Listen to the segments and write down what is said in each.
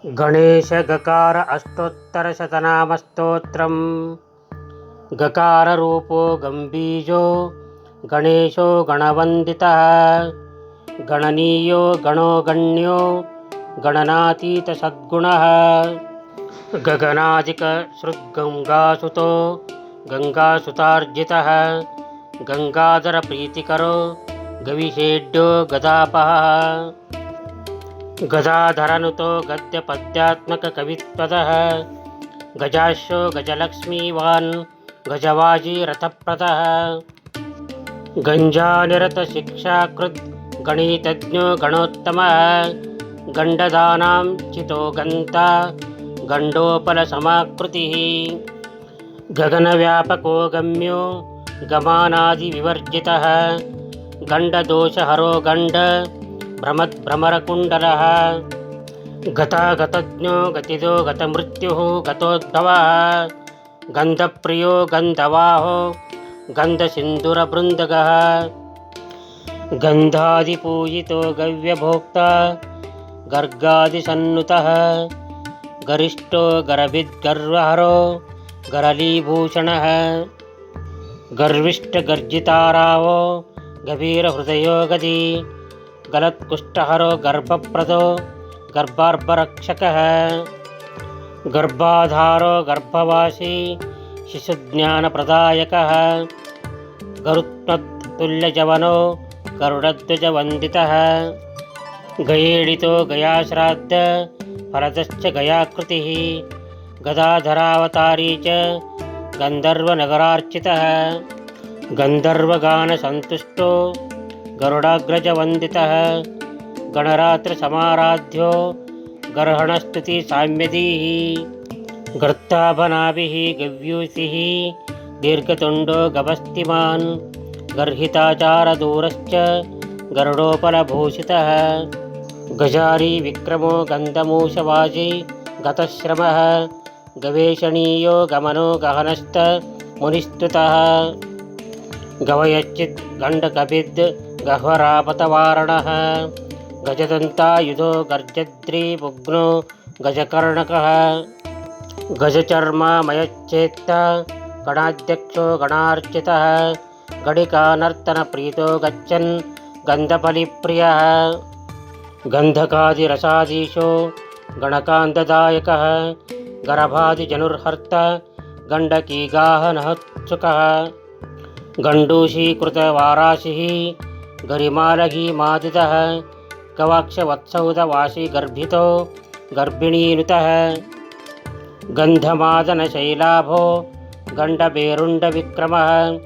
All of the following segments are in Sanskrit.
गणेश गकार अष्टोत्तरशतनामस्तोत्रम्। गकाररूपो गम्बीजो गणेशो गणवन्दितः। गणनीयो गणो गण्यो गणनातीतसद्गुणः। गगनाधिकसृद्गङ्गासुतो गङ्गासुतार्जितः। गङ्गाधरप्रीतिकरो गविषेड्यो गदापहः। गदाधरनुतो गद्यपद्यात्मककवित्वदः। गजाश्यो गजलक्ष्मीवान् गजवाजीरथप्रदः। गञ्जानिरतशिक्षाकृद् गणितज्ञो गणोत्तमः। गण्डदानां चितो गन्ता गण्डोपलसमाकृतिः। गगनव्यापको गम्यो गमानादिविवर्जितः। गण्डदोषहरो गण्ड भ्रमद्भ्रमरकुण्डलः। गतागतज्ञो गतिदो गतमृत्युः गतोद्भवः। गन्धप्रियो गन्धवाहो गन्धसिन्धुरबृन्दगः। गन्धादिपूजितो गव्यभोक्ता गर्गादिसन्नुतः। गरिष्ठो गरभिद्गर्वहरो गरलीभूषणः। गर्विष्ठगर्जितारावो गभीरहृदयो गदी। गलत्कुष्ठहरो गर्भप्रदो गर्भार्भरक्षकः। गर्भाधारो गर्भवासी शिशुज्ञानप्रदायकः। गरुत्मत्तुल्यजवनो गरुडध्वजवन्दितः। गयेडितो गयाश्राद्ध फलदश्च गयाकृतिः। गदाधरावतारी च गन्धर्वनगरार्चितः। गन्धर्वगानसन्तुष्टो गरुडाग्रजवन्दितः। गणरात्रसमाराध्यो गर्हणस्तुतिसाम्यदीः। गर्ताभनाभिः गव्यूसिः दीर्घतुण्डो गभस्तिमान्। गर्हिताचारदूरश्च गरुडोपलभूषितः। गजारी विक्रमो गन्धमूषवाजी गतश्रमः। गवेषणीयो गमनो गहनश्च मुनिस्तुतः। गवयच्चित् गण्डकभिद् गह्वरापतवारणः। गजदन्तायुधो गर्जद्रीपुग्नो गजकर्णकः। गजचर्मामयच्चेत्त गणाध्यक्षो गणार्चितः। गणिकानर्तनप्रीतो गच्छन् गन्धफलिप्रियः। गन्धकादिरसाधीशो गणकान्तदायकः। गर्भादिजनुर्हर्ता गण्डकीगाहनोत्सुकः। गण्डूषीकृतवाराशिः गरिमालघीमादितः। गवाक्षवत्सौदवासी गर्भितो गर्भिणीनुतः। गन्धमादनशैलाभो गण्डभेरुण्डविक्रमः।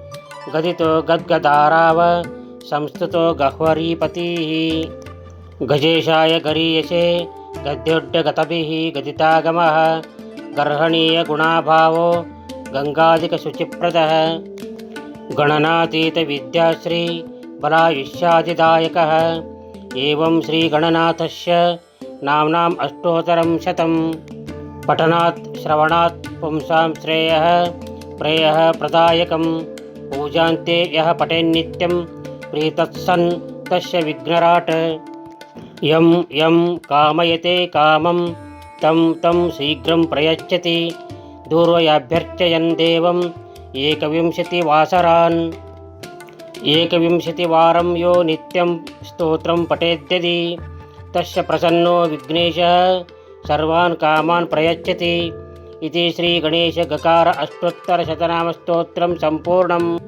गदितो गद्गदाराव संस्तुतो गह्वरीपतिः। गजेशाय गरीयसे गद्योड्डगतभिः गदितागमः। गर्हणीयगुणाभावो गङ्गाधिकशुचिप्रदः। गणनातीतविद्याश्री बलायुष्यादिदायकः। एवं श्रीगणनाथस्य नाम्नाम् अष्टोत्तरं शतं। पठनात् श्रवणात् पुंसां श्रेयः प्रेयः प्रदायकं। पूजान्ते यः पठेन्नित्यं प्रीतत्सन् तस्य विघ्नराट्। यं यं कामयते कामं तं तं शीघ्रं प्रयच्छति। दूर्वयाभ्यर्चयन् देवम् एकविंशतिवासरान्। एकविंशतिवारं यो नित्यं स्तोत्रं पठेद्यदि तस्य प्रसन्नो विघ्नेशः सर्वान् कामान् प्रयच्छति। इति श्रीगणेशगकार अष्टोत्तरशतनामस्तोत्रं सम्पूर्णम्।